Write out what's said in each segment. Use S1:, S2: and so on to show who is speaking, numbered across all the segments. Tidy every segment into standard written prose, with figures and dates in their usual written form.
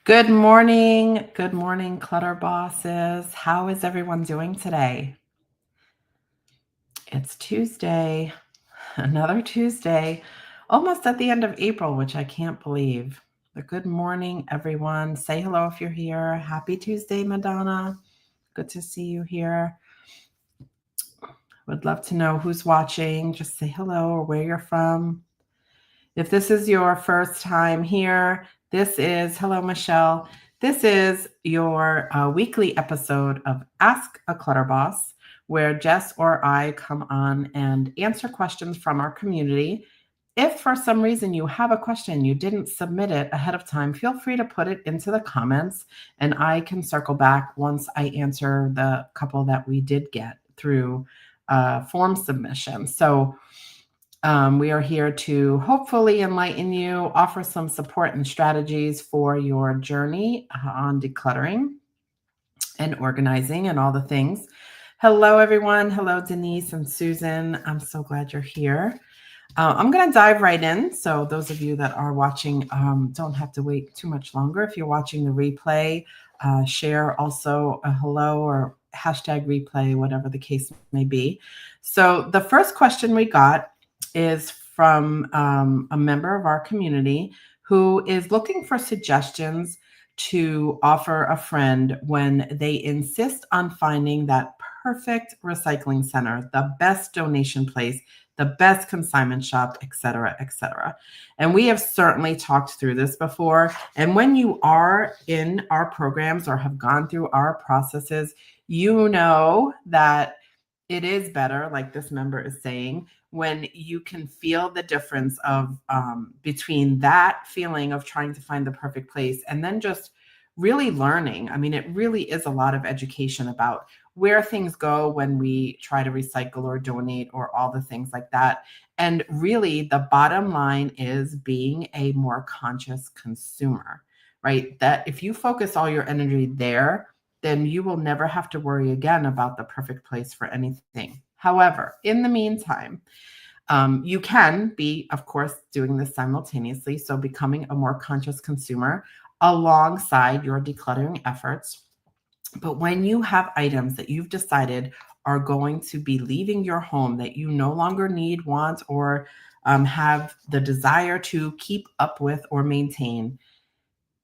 S1: Good morning. Good morning, Clutter bosses. How is everyone doing today? It's Tuesday, another Tuesday, almost at the end of April, which I can't believe. But good morning, everyone. Say hello if you're here. Happy Tuesday, Madonna. Good to see you here. Would love to know who's watching. Just say hello or where you're from. If this is your first time here, hello, Michelle. This is your weekly episode of Ask a Clutter Boss, where Jess or I come on and answer questions from our community. If for some reason you have a question, you didn't submit it ahead of time, feel free to put it into the comments and I can circle back once I answer the couple that we did get through form submission. So we are here to hopefully enlighten you, offer some support and strategies for your journey on decluttering and organizing and all the things. Hello, everyone. Hello, Denise and Susan. I'm so glad you're here. I'm going to dive right in. So those of you that are watching don't have to wait too much longer. If you're watching the replay, share also a hello or hashtag replay, whatever the case may be. So the first question we got is from a member of our community who is looking for suggestions to offer a friend when they insist on finding that perfect recycling center, the best donation place, the best consignment shop, et cetera, et cetera. And we have certainly talked through this before. And when you are in our programs or have gone through our processes, you know that it is better, like this member is saying, when you can feel the difference of between that feeling of trying to find the perfect place and then just really learning. I mean, it really is a lot of education about where things go when we try to recycle or donate or all the things like that. And really, the bottom line is being a more conscious consumer, right? That if you focus all your energy there, then you will never have to worry again about the perfect place for anything. However, in the meantime, you can be, of course, doing this simultaneously. So becoming a more conscious consumer alongside your decluttering efforts. But when you have items that you've decided are going to be leaving your home that you no longer need, want, or have the desire to keep up with or maintain,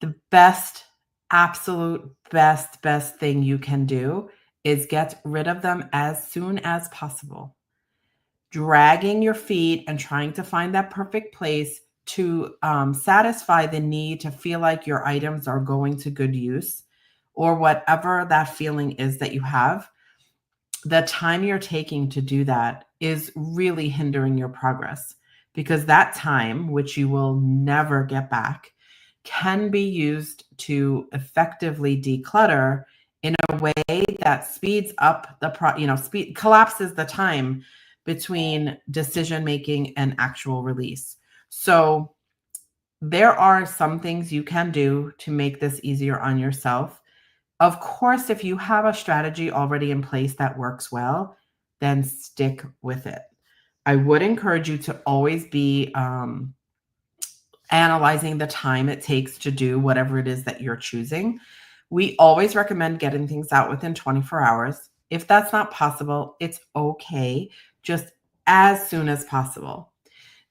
S1: the absolute best thing you can do is get rid of them as soon as possible. Dragging your feet and trying to find that perfect place to satisfy the need to feel like your items are going to good use or whatever that feeling is that you have, the time you're taking to do that is really hindering your progress because that time, which you will never get back, can be used to effectively declutter in a way that speeds up collapses the time between decision making and actual release. So there are some things you can do to make this easier on yourself. Of course, if you have a strategy already in place that works well, then stick with it. I would encourage you to always be analyzing the time it takes to do whatever it is that you're choosing. We always recommend getting things out within 24 hours. If that's not possible, it's okay, just as soon as possible.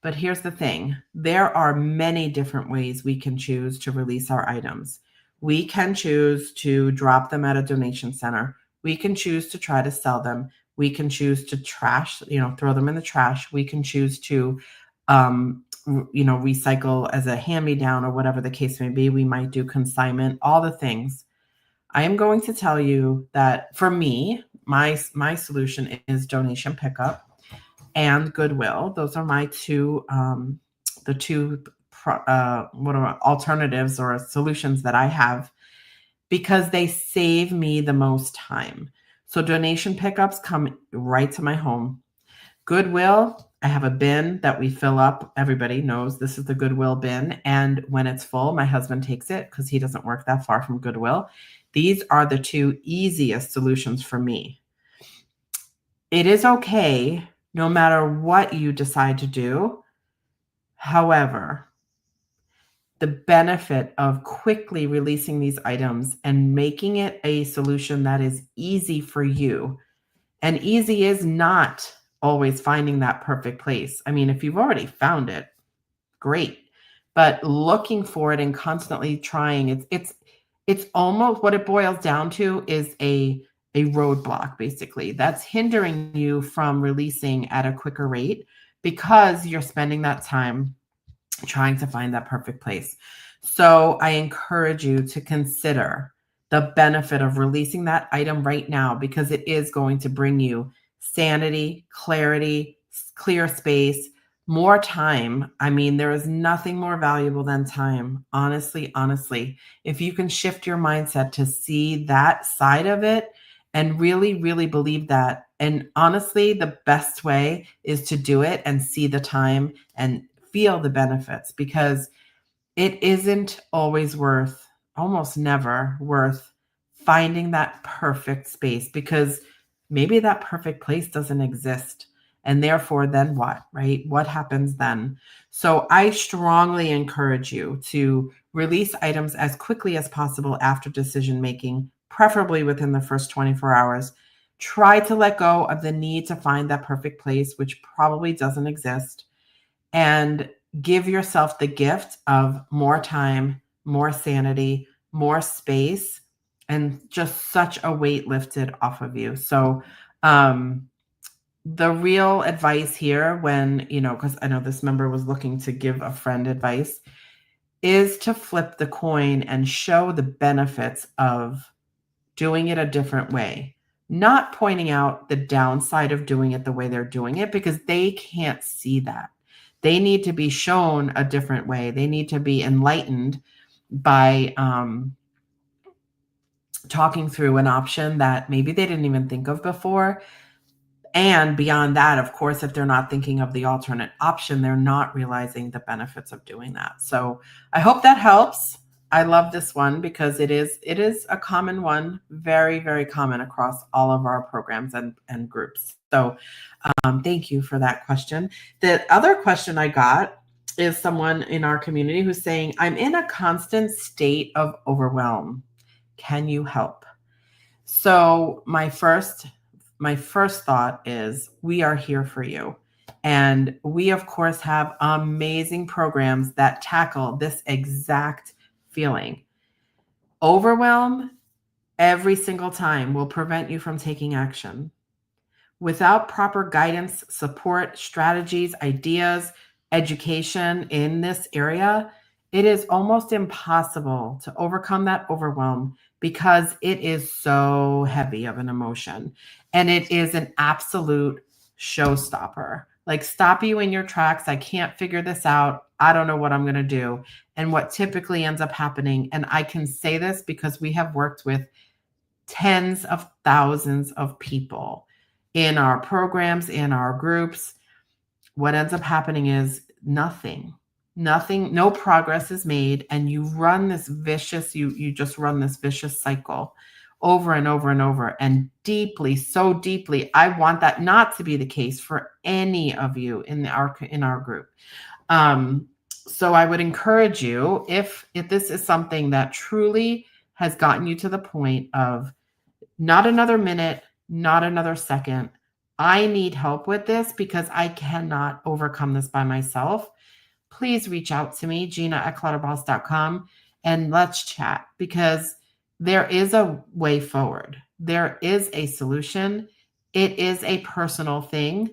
S1: But here's the thing, there are many different ways we can choose to release our items. We can choose to drop them at a donation center. We can choose to try to sell them. We can choose to throw them in the trash. We can choose to recycle as a hand-me-down or whatever the case may be. We might do consignment, all the things. I am going to tell you that for me, my solution is donation pickup and Goodwill. Those are my two alternatives or solutions that I have because they save me the most time. So donation pickups come right to my home. Goodwill, I have a bin that we fill up. Everybody knows this is the Goodwill bin. And when it's full, my husband takes it because he doesn't work that far from Goodwill. These are the two easiest solutions for me. It is okay no matter what you decide to do. However, the benefit of quickly releasing these items and making it a solution that is easy for you. And easy is not always finding that perfect place. I mean, if you've already found it, great. But looking for it and constantly trying, it's almost what it boils down to is a roadblock, basically, that's hindering you from releasing at a quicker rate because you're spending that time trying to find that perfect place. So I encourage you to consider the benefit of releasing that item right now, because it is going to bring you sanity, clarity, clear space, more time. I mean, there is nothing more valuable than time. Honestly, honestly, if you can shift your mindset to see that side of it and really, really believe that. And honestly, the best way is to do it and see the time and feel the benefits, because it isn't always worth, almost never worth, finding that perfect space, because maybe that perfect place doesn't exist. And therefore, then what, right? What happens then? So I strongly encourage you to release items as quickly as possible after decision making, preferably within the first 24 hours. Try to let go of the need to find that perfect place, which probably doesn't exist, and give yourself the gift of more time, more sanity, more space, and just such a weight lifted off of you. So, the real advice here, when, because I know this member was looking to give a friend advice, is to flip the coin and show the benefits of doing it a different way, not pointing out the downside of doing it the way they're doing it, because they can't see that. They need to be shown a different way. They need to be enlightened by talking through an option that maybe they didn't even think of before. And beyond that, of course, if they're not thinking of the alternate option, they're not realizing the benefits of doing that. So I hope that helps. I love this one because it is a common one, very, very common across all of our programs and groups. So thank you for that question. The other question I got is someone in our community who's saying, I'm in a constant state of overwhelm. Can you help? So my first thought is, we are here for you. And we, of course, have amazing programs that tackle this exact feeling. Overwhelm every single time will prevent you from taking action. Without proper guidance, support, strategies, ideas, education in this area, it is almost impossible to overcome that overwhelm, because it is so heavy of an emotion and it is an absolute showstopper. Like, stop you in your tracks. I can't figure this out. I don't know what I'm going to do. And what typically ends up happening, and I can say this because we have worked with tens of thousands of people in our programs, in our groups, what ends up happening is nothing, no progress is made. And you run this vicious, you just run this vicious cycle over and over and over. And deeply, so deeply, I want that not to be the case for any of you in our group. So I would encourage you, if this is something that truly has gotten you to the point of, not another minute, not another second, I need help with this because I cannot overcome this by myself, please reach out to me, Gina@clutterboss.com, and let's chat, because there is a way forward. There is a solution. It is a personal thing.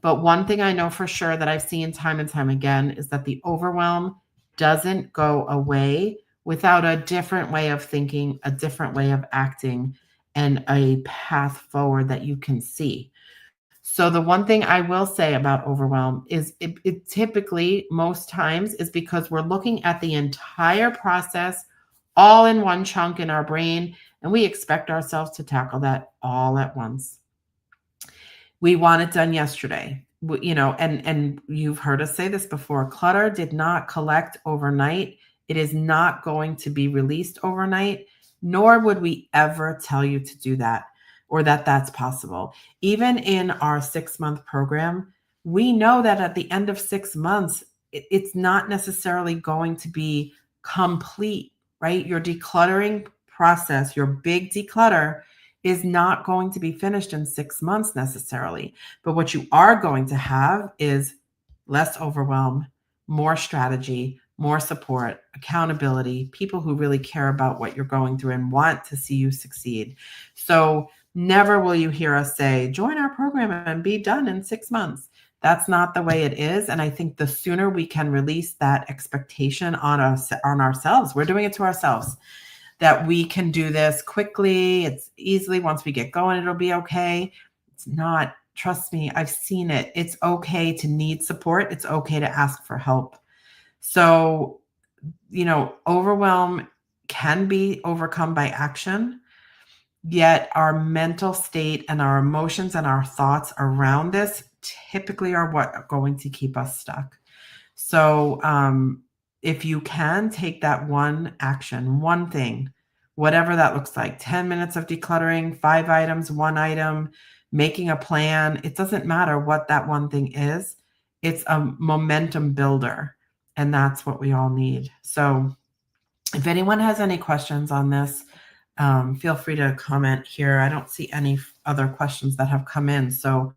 S1: But one thing I know for sure that I've seen time and time again is that the overwhelm doesn't go away without a different way of thinking, a different way of acting, and a path forward that you can see. So the one thing I will say about overwhelm is it typically, most times, is because we're looking at the entire process all in one chunk in our brain, and we expect ourselves to tackle that all at once. We want it done yesterday. And you've heard us say this before, clutter did not collect overnight. It is not going to be released overnight, nor would we ever tell you to do that, or that that's possible. Even in our 6-month program, we know that at the end of 6 months, it's not necessarily going to be complete, right? Your decluttering process, your big declutter is not going to be finished in 6 months necessarily. But what you are going to have is less overwhelm, more strategy, more support, accountability, people who really care about what you're going through and want to see you succeed. So never will you hear us say, join our program and be done in 6 months. That's not the way it is. And I think the sooner we can release that expectation on us, on ourselves, we're doing it to ourselves, that we can do this quickly. It's easily, once we get going, it'll be okay. It's not. Trust me, I've seen it. It's okay to need support. It's okay to ask for help. So, overwhelm can be overcome by action, yet our mental state and our emotions and our thoughts around this typically are what are going to keep us stuck. So, if you can take that one action, one thing, whatever that looks like, 10 minutes of decluttering, 5 items, one item, making a plan, it doesn't matter what that one thing is. It's a momentum builder, and that's what we all need. So, if anyone has any questions on this, feel free to comment here. I don't see any other questions that have come in. So,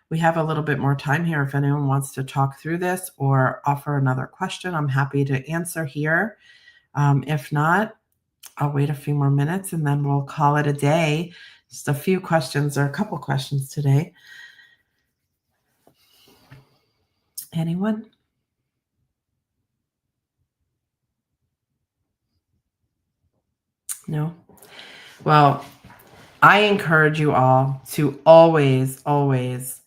S1: we have a little bit more time here. If anyone wants to talk through this or offer another question, I'm happy to answer here. If not, I'll wait a few more minutes and then we'll call it a day. Just a few questions or a couple questions today. Anyone? No? Well, I encourage you all to always, always,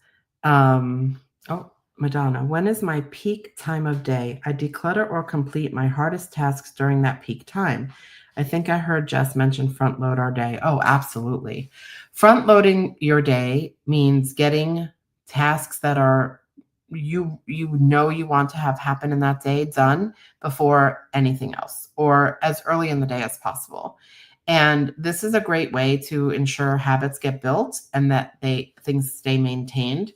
S1: oh, Madonna, when is my peak time of day? I declutter or complete my hardest tasks during that peak time. I think I heard Jess mention front load our day. Oh, absolutely. Front loading your day means getting tasks that are you want to have happen in that day done before anything else, or as early in the day as possible. And this is a great way to ensure habits get built and that things stay maintained,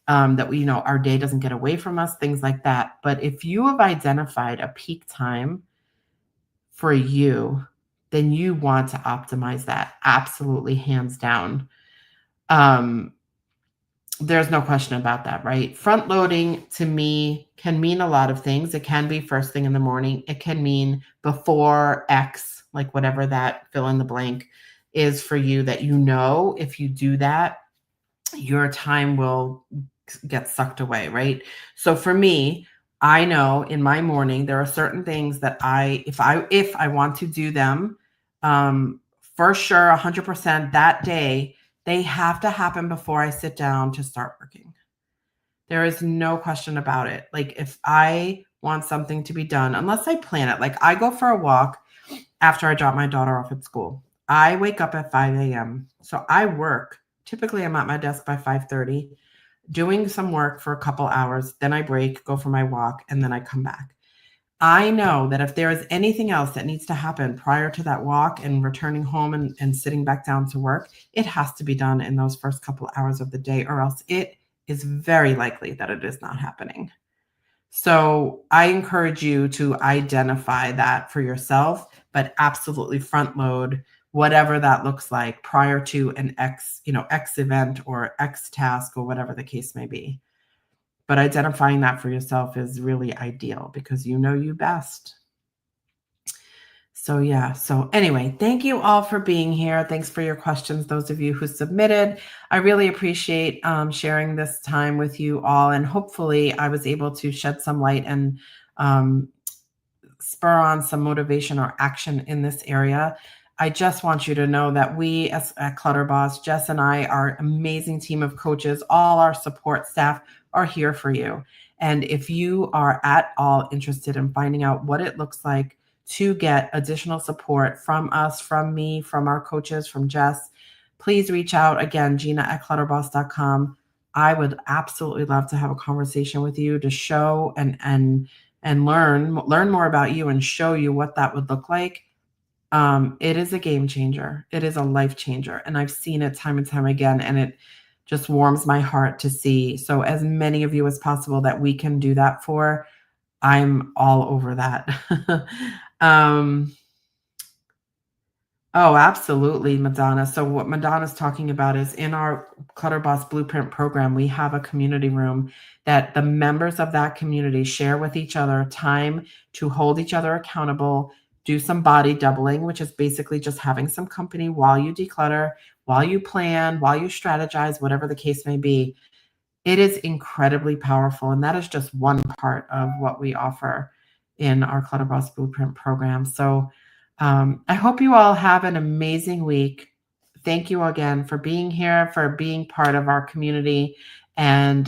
S1: that our day doesn't get away from us, things like that. But if you have identified a peak time for you, then you want to optimize that, absolutely, hands down. There's no question about that, right? Front loading to me can mean a lot of things. It can be first thing in the morning. It can mean before X, like whatever that fill in the blank is for you, that if you do that, your time will get sucked away, right? So for me, I know in my morning there are certain things that if I want to do them, for sure, 100% that day, they have to happen before I sit down to start working. There is no question about it. Like, if I want something to be done, unless I plan it, like I go for a walk after I drop my daughter off at school. I wake up at 5 a.m. So I work. Typically, I'm at my desk by 5:30, doing some work for a couple hours. Then I break, go for my walk, and then I come back. I know that if there is anything else that needs to happen prior to that walk and returning home and sitting back down to work, it has to be done in those first couple hours of the day, or else it is very likely that it is not happening. So I encourage you to identify that for yourself, but absolutely front load whatever that looks like prior to an X event or X task or whatever the case may be. But identifying that for yourself is really ideal because you know you best. So yeah. So anyway, thank you all for being here. Thanks for your questions, those of you who submitted. I really appreciate sharing this time with you all. And hopefully I was able to shed some light and spur on some motivation or action in this area. I just want you to know that we at Clutter Boss, Jess and I, our amazing team of coaches, all our support staff are here for you. And if you are at all interested in finding out what it looks like to get additional support from us, from me, from our coaches, from Jess, please reach out. Again, Gina@clutterboss.com. I would absolutely love to have a conversation with you to show and learn more about you and show you what that would look like. It is a game changer. It is a life changer. And I've seen it time and time again, and it just warms my heart to see. So as many of you as possible that we can do that for, I'm all over that. Um, Oh, absolutely, Madonna. So what Madonna's talking about is in our Clutter Boss Blueprint program, we have a community room that the members of that community share with each other time to hold each other accountable, do some body doubling, which is basically just having some company while you declutter, while you plan, while you strategize, whatever the case may be. It is incredibly powerful, and that is just one part of what we offer in our Clutter Boss Blueprint program. So, I hope you all have an amazing week. Thank you again for being here, for being part of our community, and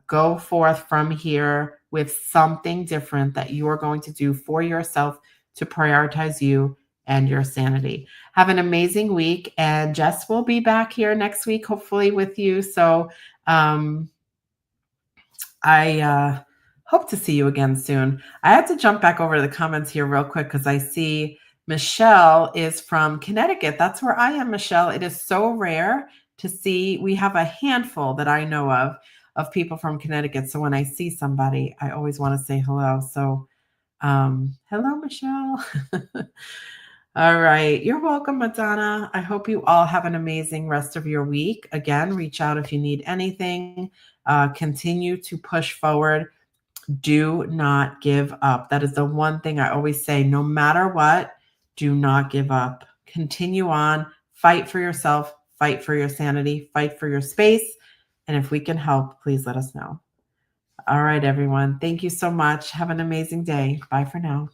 S1: go forth from here with something different that you are going to do for yourself to prioritize you and your sanity. Have an amazing week, and Jess will be back here next week, hopefully, with you. So, um, I hope to see you again soon. I had to jump back over to the comments here real quick because I see Michelle is from Connecticut. That's where I am, Michelle. It is so rare to see. We have a handful that I know of people from Connecticut. So when I see somebody, I always want to say hello. So hello, Michelle. All right. You're welcome, Madonna. I hope you all have an amazing rest of your week. Again, reach out if you need anything. Continue to push forward. Do not give up. That is the one thing I always say. No matter what, do not give up. Continue on. Fight for yourself. Fight for your sanity. Fight for your space. And if we can help, please let us know. All right, everyone. Thank you so much. Have an amazing day. Bye for now.